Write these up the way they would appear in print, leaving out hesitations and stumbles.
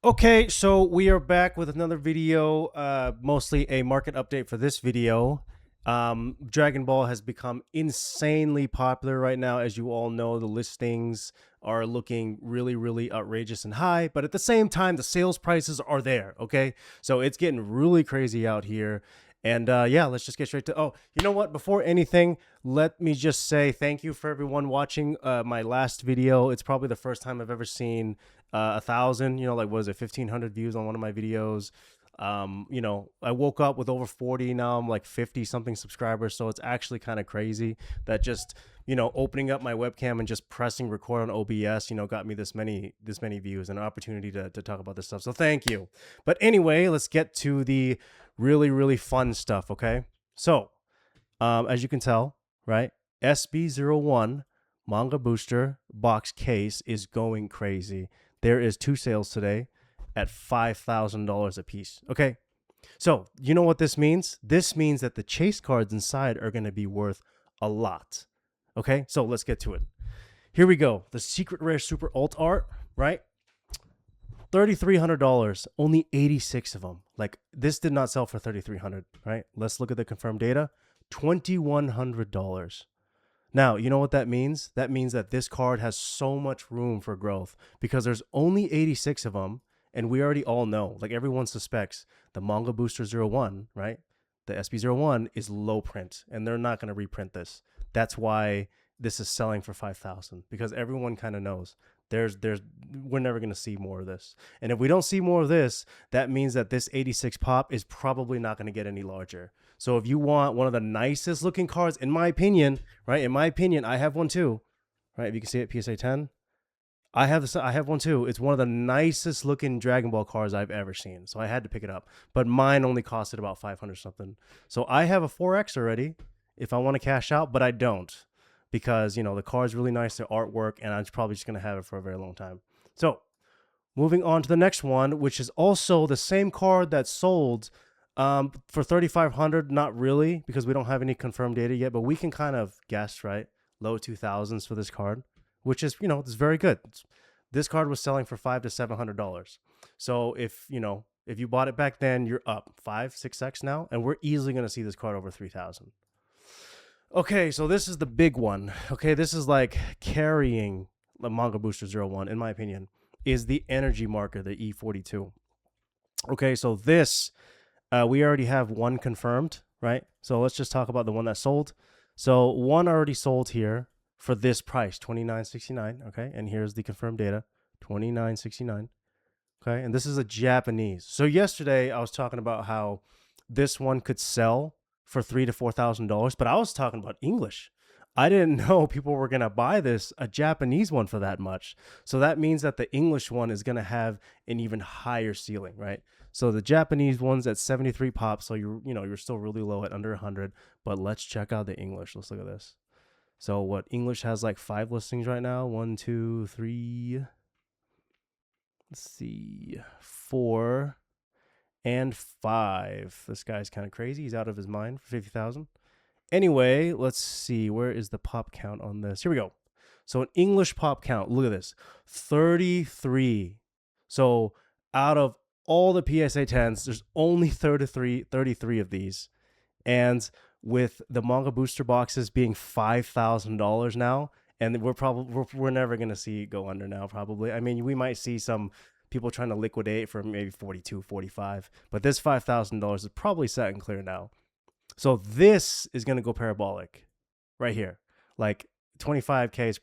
Okay, so we are back with another video, mostly a market update for this video. Dragon Ball has become insanely popular right now. As you all know, the listings are looking really, really outrageous and high, but at the same time, the sales prices are there, okay? So it's getting really crazy out here. And yeah, let's just get straight to. Oh, you know what? Before anything, let me just say thank you for everyone watching my last video. It's probably the first time I've ever seen 1,000, like, was it 1,500 views on one of my videos. I woke up with over 40. Now I'm like 50 something subscribers. So it's actually kind of crazy that just, opening up my webcam and just pressing record on OBS, got me this many views and an opportunity to talk about this stuff. So thank you. But anyway, let's get to the really, really fun stuff. Okay. So, as you can tell, right, SB01 Manga Booster box case is going crazy. There is 2 sales today at $5,000 a piece. Okay, so you know what this means? This means that the chase cards inside are going to be worth a lot. Okay, so let's get to it. Here we go. The secret rare super alt art, right? $3,300. Only 86 of them. Like, this did not sell for $3,300, right? Let's look at the confirmed data. $2,100. Now, you know what that means? That means that this card has so much room for growth because there's only 86 of them, and we already all know, like, everyone suspects the Manga Booster 01, right? The SB01 is low print, and they're not going to reprint this. That's why this is selling for 5,000, because everyone kind of knows there's we're never going to see more of this. And if we don't see more of this, that means that this 86 pop is probably not going to get any larger. So if you want one of the nicest looking cards, in my opinion, right? In my opinion, I have one too, right? If you can see it, PSA 10. I have this. I have one too. It's one of the nicest looking Dragon Ball cards I've ever seen. So I had to pick it up. But mine only costed about 500 something. So I have a 4X already if I want to cash out, but I don't because, the card's really nice, the artwork, and I'm probably just going to have it for a very long time. So moving on to the next one, which is also the same card that sold for 3,500. Not really, because we don't have any confirmed data yet, but we can kind of guess, right? Low 2,000s for this card, which is, it's very good. This card was selling for $500 to $700. So if you bought it back then, you're up 5-6x now, and we're easily going to see this card over 3,000. Okay, so this is the big one. Okay, this is like carrying the Manga Booster 01, in my opinion, is the energy marker, the E42. Okay, so this, we already have one confirmed, right? So let's just talk about the one that sold. So one already sold here for this price, $29.69. Okay, and here's the confirmed data, $29.69. Okay, and this is a Japanese. So yesterday I was talking about how this one could sell for $3,000 to $4,000, but I was talking about English. I didn't know people were gonna buy a Japanese one for that much. So that means that the English one is gonna have an even higher ceiling, right? So the Japanese one's at 73 pops, so you're still really low at under 100. But let's check out the English. Let's look at this. So what English has like 5 listings right now? 1, 2, 3. Let's see, 4 and 5. This guy's kind of crazy. He's out of his mind for 50,000. Anyway, let's see. Where is the pop count on this? Here we go. So an English pop count. Look at this. 33. So out of all the PSA 10s, there's only 33 of these. And with the Manga booster boxes being $5,000 now, and we're never going to see it go under now, probably. I mean, we might see some people trying to liquidate for maybe 42, 45, but this $5,000 is probably set and clear now. So this is going to go parabolic right here. Like 25K is,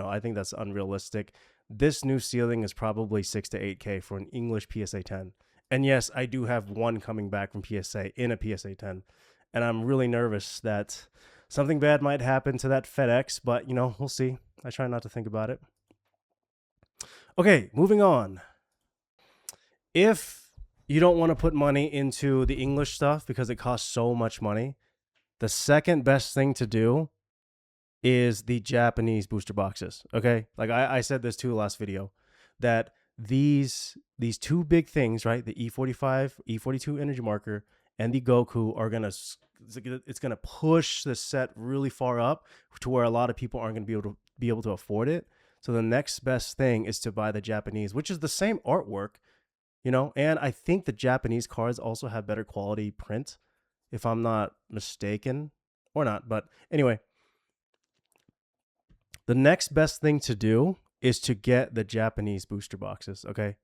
I think that's unrealistic. This new ceiling is probably 6 to 8K for an English PSA 10. And yes, I do have one coming back from PSA in a PSA 10. And I'm really nervous that something bad might happen to that FedEx, but we'll see. I try not to think about it. Okay, moving on. If you don't want to put money into the English stuff because it costs so much money, the second best thing to do is the Japanese booster boxes. Okay, like I said this too last video, that these 2 big things, right? The E45, E42 energy marker, and the Goku are gonna push the set really far up to where a lot of people aren't gonna be able to afford it. So the next best thing is to buy the Japanese, which is the same artwork, you know. And I think the Japanese cards also have better quality print, if I'm not mistaken, or not. But anyway, the next best thing to do is to get the Japanese booster boxes, okay?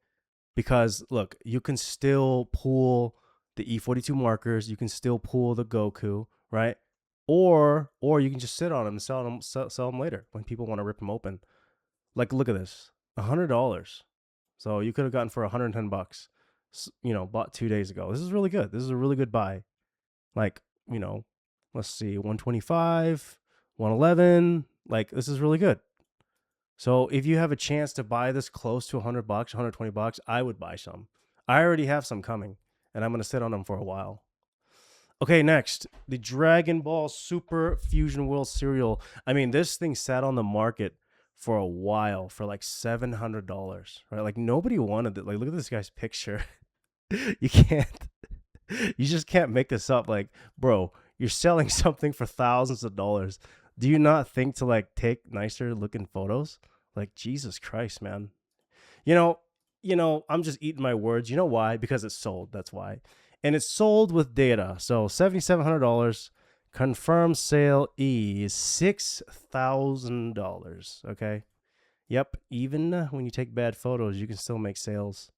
Because look, you can still pull the E42 markers, you can still pull the Goku, right? Or you can just sit on them and sell them later when people want to rip them open. Like, look at this, $100. So you could have gotten for $110, you know, bought 2 days ago. This is really good. This is a really good buy. Like, you know, let's see, 125, 111. Like, this is really good. So if you have a chance to buy this close to $100, $120, I would buy some. I already have some coming, and I'm gonna sit on them for a while. Okay, next, the Dragon Ball Super Fusion World cereal. I mean, this thing sat on the market for a while for like $700, right? Like nobody wanted it. Like, look at this guy's picture. You can't, you just can't make this up. Like, bro, you're selling something for thousands of dollars. Do you not think to like take nicer looking photos? Like, Jesus Christ, man. You know, I'm just eating my words. You know why? Because it's sold. That's why. And it's sold with data. So $7,700. Confirmed sale is $6,000. Okay. Yep. Even when you take bad photos, you can still make sales.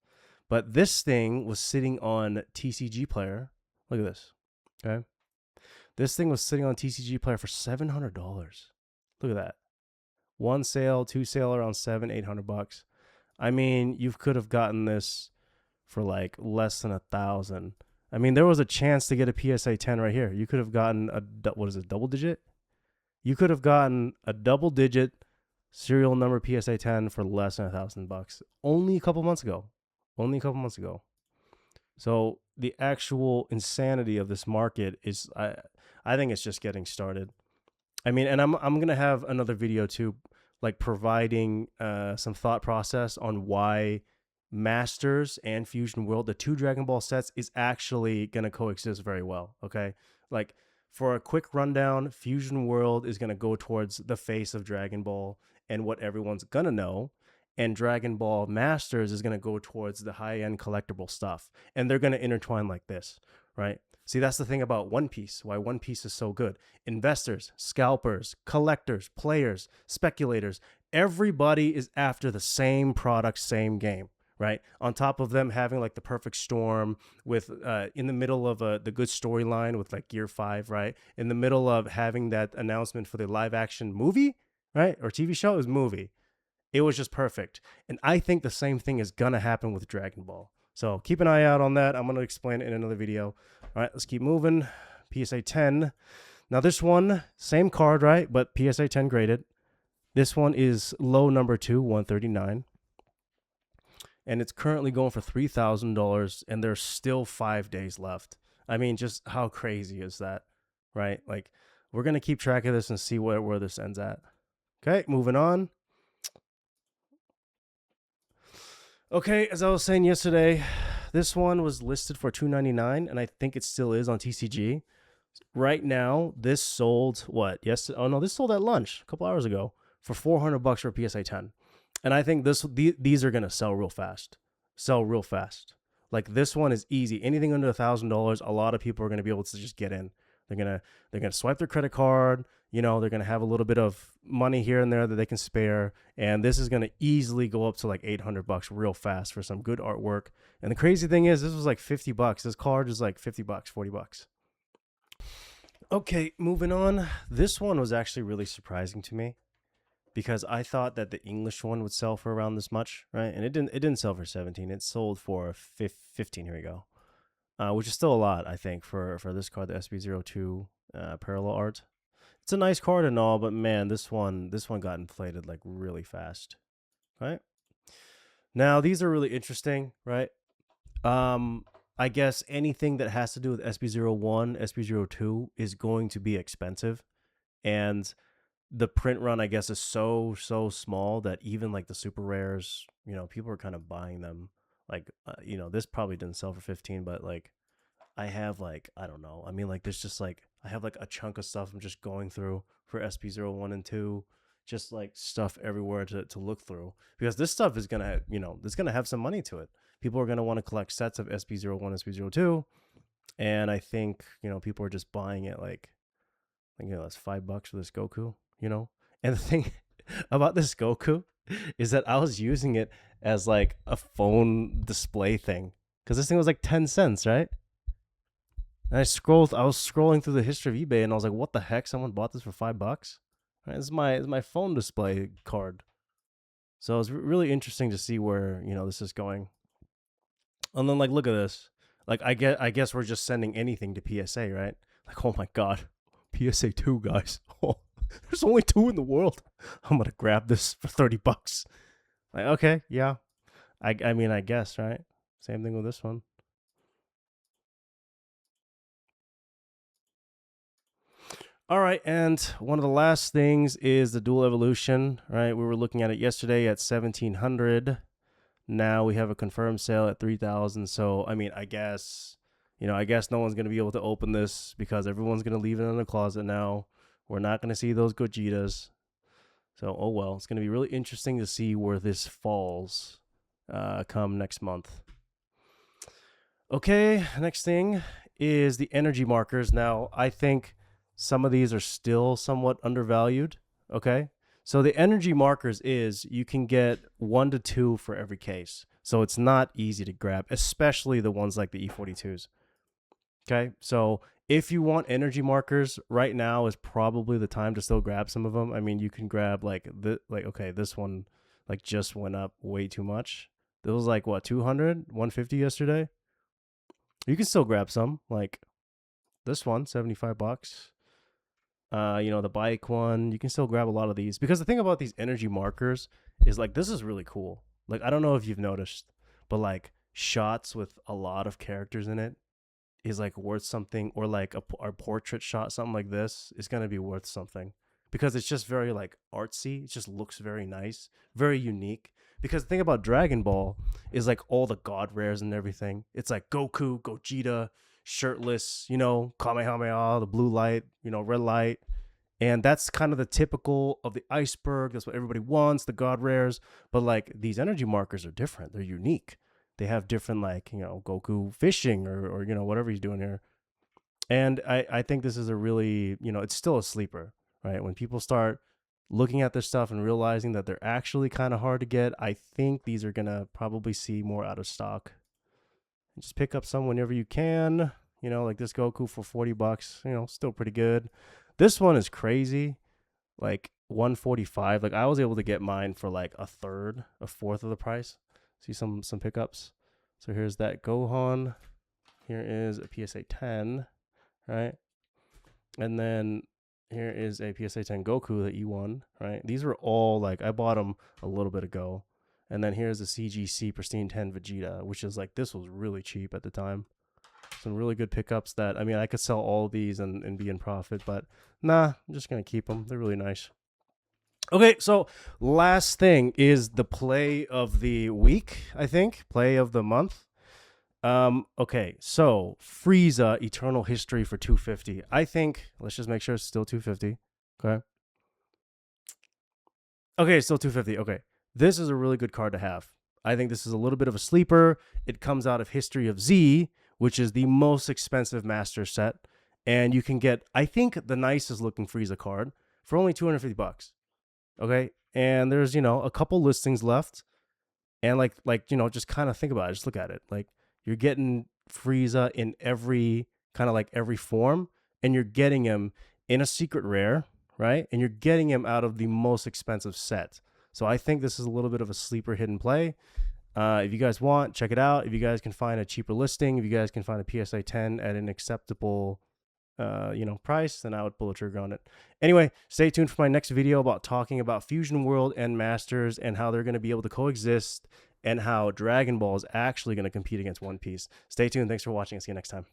But this thing was sitting on TCG Player. Look at this. Okay. This thing was sitting on TCG Player for $700. Look at that. One sale, two sale around $700-800. I mean, you could have gotten this for like less than 1,000. I mean, there was a chance to get a PSA 10 right here. You could have gotten what is it, double digit? You could have gotten a double digit serial number PSA 10 for less than $1,000 only a couple months ago. Only a couple months ago. So the actual insanity of this market is, I think it's just getting started. I mean, and I'm gonna have another video too, like providing some thought process on why Masters and Fusion World, the two Dragon Ball sets, is actually gonna coexist very well. Okay, like for a quick rundown, Fusion World is gonna go towards the face of Dragon Ball and what everyone's gonna know, and Dragon Ball Masters is gonna go towards the high end collectible stuff, and they're gonna intertwine like this, right? See, that's the thing about One Piece, why One Piece is so good. Investors, scalpers, collectors, players, speculators, everybody is after the same product, same game, right? On top of them having like the perfect storm with in the middle of the good storyline with like Gear 5, right? In the middle of having that announcement for the live action movie, right? Or TV show, it was movie. It was just perfect. And I think the same thing is going to happen with Dragon Ball. So keep an eye out on that. I'm going to explain it in another video. All right, let's keep moving. PSA 10. Now this one, same card, right? But PSA 10 graded. This one is low number 2, 139. And it's currently going for $3,000, and there's still 5 days left. I mean, just how crazy is that, right? Like, we're going to keep track of this and see where this ends at. Okay, moving on. Okay, as I was saying yesterday, this one was listed for $299, and I think it still is on TCG. Right now, this sold what? Yes. Oh no, this sold at lunch a couple hours ago for $400 for a PSA 10, and I think these are gonna sell real fast. Sell real fast. Like this one is easy. Anything under $1,000, a lot of people are gonna be able to just get in. They're gonna swipe their credit card. You know, they're gonna have a little bit of money here and there that they can spare, and this is gonna easily go up to like $800 real fast for some good artwork. And the crazy thing is, this was like $50. This card is like $50, $40. Okay, moving on. This one was actually really surprising to me because I thought that the English one would sell for around this much, right? And it didn't. It didn't sell for 17. It sold for 15. Here we go. Which is still a lot, I think, for this card, the SB02 parallel art. It's a nice card and all, but man, this one got inflated like really fast. Right? Now, these are really interesting, right? I guess anything that has to do with SB01, SB02 is going to be expensive. And the print run, I guess, is so small that even like the super rares, you know, people are kind of buying them. Like, you know, this probably didn't sell for 15, but like I have like, I don't know. I mean, like there's just like, I have like a chunk of stuff I'm just going through for SB01 and 2, just like stuff everywhere to look through because this stuff is going to, you know, it's going to have some money to it People are going to want to collect sets of SP01, SP02. And I think, people are just buying it like, that's $5 for this Goku, And the thing about this Goku is that I was using it as like a phone display thing because this thing was like 10 cents, right? And I was scrolling through the history of eBay and I was like, what the heck? Someone bought this for $5? Right? This is my phone display card. So it's really interesting to see where, this is going. And then like, look at this. Like, I guess we're just sending anything to PSA, right? Like, oh my God, PSA 2, guys. Oh, there's only 2 in the world. I'm going to grab this for $30. Like, okay, yeah. I mean, I guess, right? Same thing with this one. All right, and one of the last things is the dual evolution, right? We were looking at it yesterday at 1,700. Now we have a confirmed sale at 3,000. So, I mean, I guess no one's going to be able to open this because everyone's going to leave it in the closet now. We're not going to see those Gojitas. So, oh well. It's going to be really interesting to see where this falls come next month. Okay, next thing is the energy markers. Now, I think some of these are still somewhat undervalued. Okay. So the energy markers is you can get 1 to 2 for every case. So it's not easy to grab, especially the ones like the E42s. Okay. So if you want energy markers, right now is probably the time to still grab some of them. I mean, you can grab okay, this one like just went up way too much. It was like what, 200, 150 yesterday. You can still grab some, like this one, $75. The bike one, you can still grab a lot of these because the thing about these energy markers is like, this is really cool. Like, I don't know if you've noticed, but like shots with a lot of characters in it is like worth something, or like a portrait shot, something like this is going to be worth something because it's just very like artsy. It just looks very nice, very unique. Because the thing about Dragon Ball is like all the god rares and everything. It's like Goku, Gogeta, shirtless, Kamehameha, the blue light, red light. And that's kind of the typical of the iceberg. That's what everybody wants, the god rares. But like these energy markers are different. They're unique. They have different, like, Goku fishing or whatever he's doing here. And I think this is a really, it's still a sleeper, right? When people start looking at this stuff and realizing that they're actually kind of hard to get, I think these are going to probably see more out of stock. Just pick up some whenever you can, like this Goku for $40, still pretty good. This one is crazy, like 145. Like I was able to get mine for like a fourth of the price. See some pickups. So here's that Gohan. Here is a PSA 10, right? And then here is a PSA 10 Goku, the E1, right? These were all like, I bought them a little bit ago. And then here's a CGC Pristine 10 Vegeta, which is like, this was really cheap at the time. Some really good pickups that, I mean, I could sell all these and be in profit, but nah, I'm just going to keep them. They're really nice. Okay, so last thing is the play of the week, I think. Play of the month. Okay, so Frieza Eternal History for 250. I think, let's just make sure it's still 250. Okay. Okay, still 250. Okay. This is a really good card to have. I think this is a little bit of a sleeper. It comes out of History of Z, which is the most expensive master set. And you can get, I think, the nicest looking Frieza card for only $250. Okay. And there's, a couple listings left. And like, just kind of think about it. Just look at it. Like, you're getting Frieza in every form, and you're getting him in a secret rare, right? And you're getting him out of the most expensive set. So I think this is a little bit of a sleeper hidden play. If you guys want, check it out. If you guys can find a cheaper listing, if you guys can find a PSA 10 at an acceptable price, then I would pull a trigger on it. Anyway, stay tuned for my next video about talking about Fusion World and Masters and how they're going to be able to coexist and how Dragon Ball is actually going to compete against One Piece. Stay tuned. Thanks for watching. See you next time.